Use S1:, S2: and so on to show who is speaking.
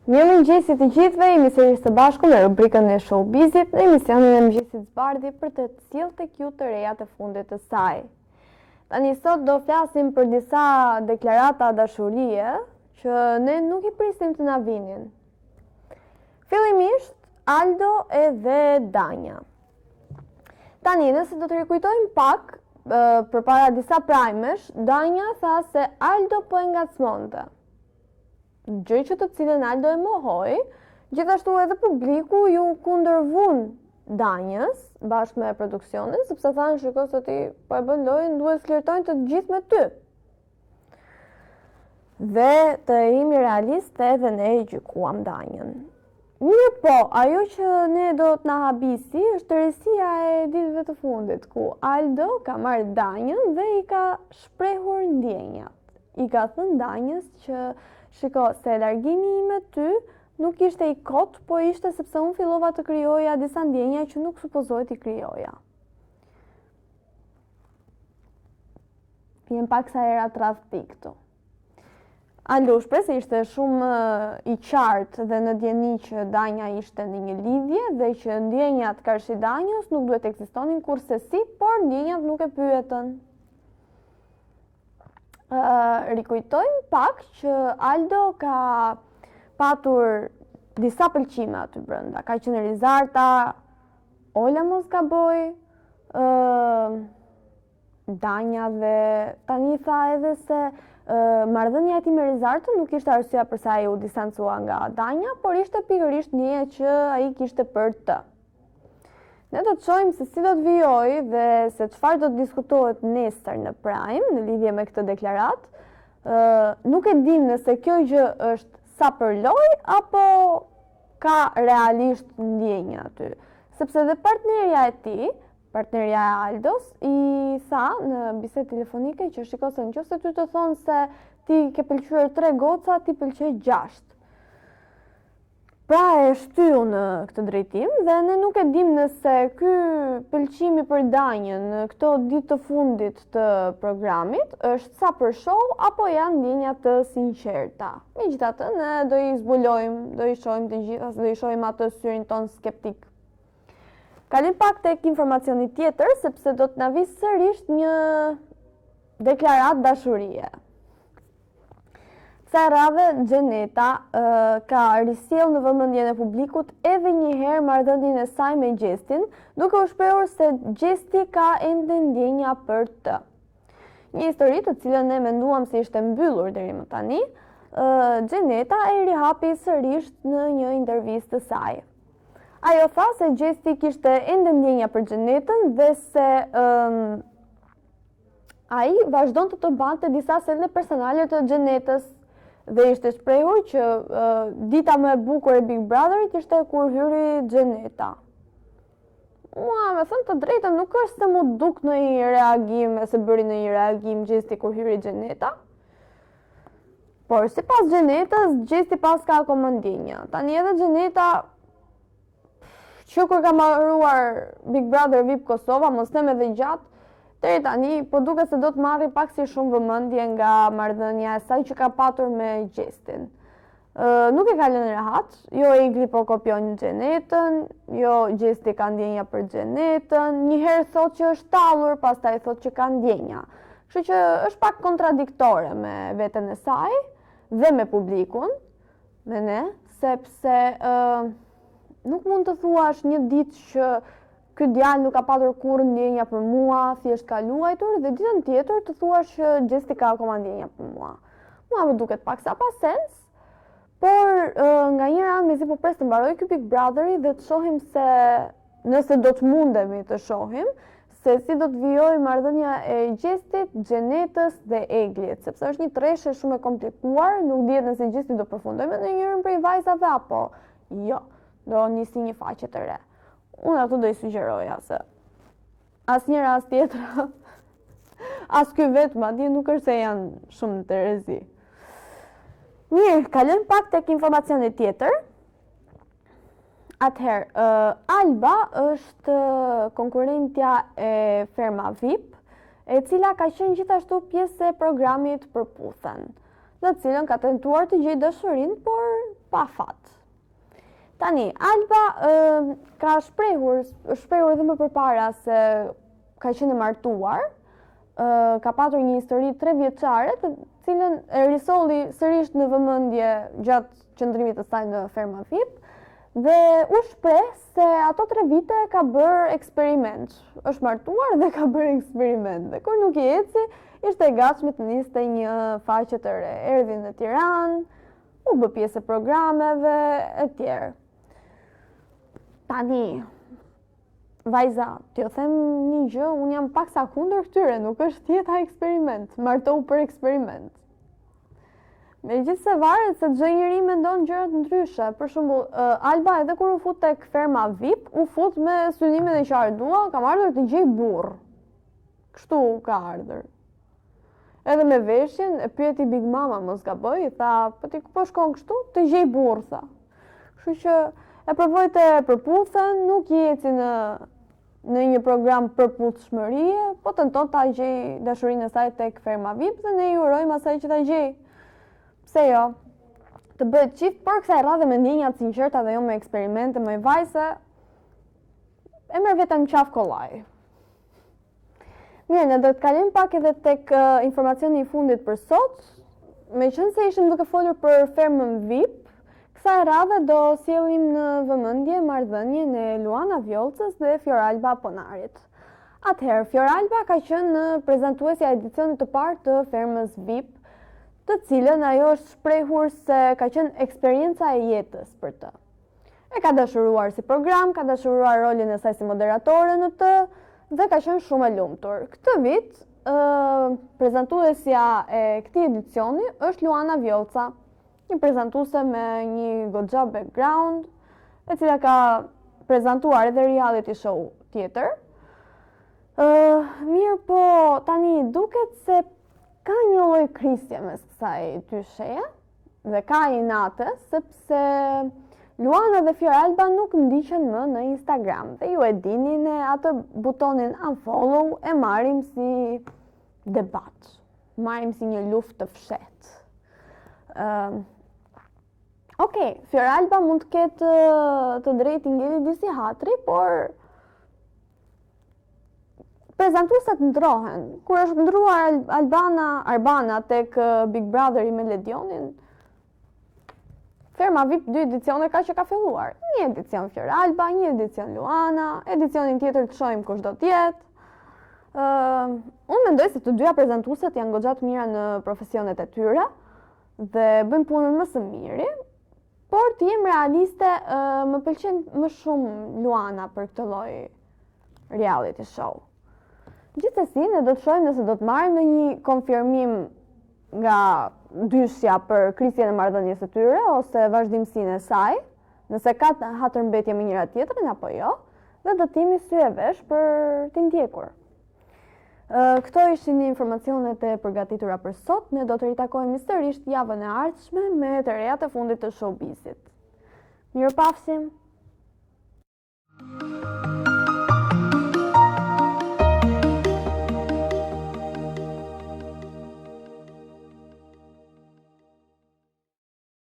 S1: Një mëngjesit të gjithëve, jemi sërish së bashku në rubrikën e Showbizit në emisionin e mëngjesit zbardhi për të sjellë tek ju të reja të fundit të saj. Tani sot do flasim për disa deklarata dashurie që ne nuk i prisim të na vinin. Fillimisht, Aldo edhe Danja. Tani, nëse do të rikujtojmë pak, përpara disa prajmesh, Danja tha se Aldo po e ngacmonte. Gjë që të cilën Aldo e mohoi, gjithashtu edhe publiku ju kundërvun Danjës bashkë me produksionin, sepse thanë shiko se ti po e bën lojën, duhet flirtojnë të gjithë me ty. Dhe të jemi realiste edhe ne i gjykuam Danjën. Mirë po, ajo që ne do të na habisi është tërësia e ditëve të fundit, ku Aldo ka marrë Danjën dhe i ka shprehur ndjenjat. I ka thënë Danjës që shiko, se largimi i me ty nuk ishte i kot, po ishte sepse unë fillova të krijoja disa ndjenja që nuk supozohet i krijoja. Vjen pak sa era tradhti këtu. Aldo shpreh se ishte shumë i qartë dhe në dieni që Danja ishte në një lidhje dhe që ndjenjat karshi Danjës nuk duhet ekzistonin kurse si, por ndjenjat nuk e pyetën. Rikujtojmë pak që Aldo ka patur disa pëlqime aty brenda. Ka qenë Rizarta, Ola mos gaboj, Danja dhe tani tha edhe se marrëdhënia e tij me Rizartën nuk ishte arsyeja përsa ai u distancua nga Danja, por ishte pikërisht ndjenja që ai kishte për të. Ne do të shohim se si do të vijojë dhe se çfarë do të diskutohet nesër në Prime në lidhje me këtë deklarat. Nuk e dim nëse kjo gjë është sa për lojë apo ka realisht ndjenja aty. Sepse dhe partnerja e tij, partnerja e Aldos, i tha në bisedë telefonike që shiko se nëse ty të thonë se ti ke pëlqyer 3 goca, ti pëlqej 6. Pra e shtyu në këtë drejtim dhe ne nuk e dim nëse ky pëlqimi për Danjën në këto ditë të fundit të programit është sa për show apo janë ndjenja të sinqerta. Megjithatë, ne do i zbulojmë, do i shohim të gjitha, do i shohim atë syrin ton skeptik. Kalim pak tek informacioni tjetër, sepse do të na vi sërish një deklarat dashurie. Kësaj radhe, Xheneta ka risjell në vëmendjen e publikut edhe një herë marrëdhënien e saj me Gjestin, duke u shprehur se Gjesti ka ende ndjenja për të. Një histori të cilën ne menduam se ishte mbyllur deri më tani, Xheneta e rihapi sërish në një intervistë të saj. Ajo tha se Gjesti kishte ende ndjenja për Xhenetën dhe se ai vazhdonte të bante disa sende personale të Xhenetës. Dhe ishte shprehur që dita më e bukur e Big Brotherit ishte kur hyri Xheneta. Mua, me thënë të drejtën, nuk është se mu duk në një reagim, se bëri në një reagim Gjesti kur hyri Xheneta. Por si pas Xhenetës, Gjesti pas ka akoma ndjenja. Tani edhe Xheneta, që kur ka marruar Big Brother VIP Kosova, mos them edhe gjatë, deri tani, po duket se do të marri pak si shumë vëmendje nga marrëdhënia e saj që ka patur me Gjestin. Nuk e ka lënë rehat, jo Egli po kopjon Xhenetën, jo Gjesti ka ndjenja për Xhenetën, një herë thot që është tallur, pastaj thot që ka ndjenja. Kështu që është pak kontradiktore me veten e saj dhe me publikun, me ne, sepse nuk mund të thuash një ditë që ky djalë nuk ka patur kurrë ndjenja për mua, thjesht ka luajtur, dhe ditën tjetër të thuash që Gjesti ka akoma ndjenja për mua. Mua më duket pak sa pa sens, por nga një anë mezi po pres të mbaroj ky Big Brotheri dhe të shohim se nëse do të mundemi të shohim se si do të vijojë marrëdhënia e Gjestit, Xhenetës dhe Eglit, sepse është një treshe shumë e komplikuar, nuk dihet nëse Gjesti do përfundojë në njërin prej vajzave apo jo, do nisi një faqe të re. Unë ato do i sugjeroja se asnjëra as tjetra, as ky vetë madje nuk është se janë shumë të rrezi. Mirë, kalojmë pak tek informacioni tjetër. Atëherë, Alba është konkurrentja e Ferma VIP, e cila ka qenë gjithashtu pjesë e programit Përputhen, në cilën ka tentuar të gjejë dashurinë, por pa fat. Tani, Alba ka shprehur edhe më përpara se ka qenë martuar, ka patur një histori 3 vjeçare, të cilën e risolli sërish në vëmendje gjatë qëndrimit të saj në ferma VIP, dhe u shpreh se ato 3 vite ka bërë eksperiment. Është martuar dhe ka bërë eksperiment. Dhe kur nuk i eci, ishte e gatshme të niste një faqe të re. Erdhi në Tiranë, u bë pjesë e programeve e tjerë. Tani, vajza, t'jo them një gjë, unë jam pak sa kundër këtyre, nuk është jeta eksperiment, martohu për eksperiment. Megjithëse varet se çdo njeri mendon gjërat ndryshe. Për shembull, Alba edhe kur u fut tek ferma VIP, u fut me synimin e qartë, dua, kam ardhur të gjej burr. Kështu ka ardhur. Edhe me veshjen, e pyeti Big Mama, mos gaboj, tha, po ti ku po shkon kështu? Të gjej burr, tha. Kështu që e provoi të përputhen, nuk i eci në një program përputhshmërie, po tenton ta gjej dashurinë e saj tek ferma VIP dhe ne i urojmë asaj që ta gjej. Pse jo? Të bëhet çift, por kësaj radhe me ndjenja të sinqerta dhe jo me eksperimente, me vajse, e merr vetëm qaf kollaj. Mirë, ne do të kalim pak edhe tek informacioni i fundit për sot. Meqense ishim duke folur për fermën VIP, kësaj radhe do sjellim në vëmendje marrëdhënien e Luana Vjollcës dhe Fioralba Ponarit. Atëherë, Fioralba ka qenë prezantuesja e edicionit të parë të fermës VIP, të cilën ajo është shprehur se ka qenë eksperjenca e jetës për të. E ka dashuruar si program, ka dashuruar rolin e saj si moderatore në të, dhe ka qenë shumë e lumtur. Këtë vit, prezantuesja e këtij edicioni është Luana Vjollca, një prezantuese me një goxha background, e cila ka prezantuar edhe reality show tjetër. Mirë po, tani duket se ka një lloj krisje mes kësaj dy sheje dhe ka inate, sepse Luana dhe Fioralba nuk ndiqen më në Instagram dhe ju e dini, ne atë butonin unfollow e marrim si debat, marrim si një luftë të fshehtë. Okej, Fioralba mund të ketë të drejtë ngeli disi hatri, por prezantueset ndrohen. Kur është ndruar Arbana tek Big Brother me Ledionin, ferma VIP 2 edicione ka që ka filluar. Një edicion Fioralba, një edicion Luana, edicionin tjetër të shohim kush do të jetë. Unë mendoj se të dyja prezantueset janë goxha të mira në profesionet e tyre dhe bëjnë punën më së miri. Por të jem realiste, më pëlqen më shumë Luana për këtë lloj reality show. Gjithsesi, ne do të shohim nëse do të marrim në një konfirmim nga dyshja për krisjen e marrëdhënies së tyre ose vazhdimsinë e saj, nëse ka hatërmbetje me njëra tjetrën apo jo, dhe do të jemi sy e vesh për t'i ndjekur. Këto ishin informacionet e përgatitura për sot. Ne do të ritakojmë sërish javën e ardhshme me të rejat e fundit të showbizit. Mirupafshim!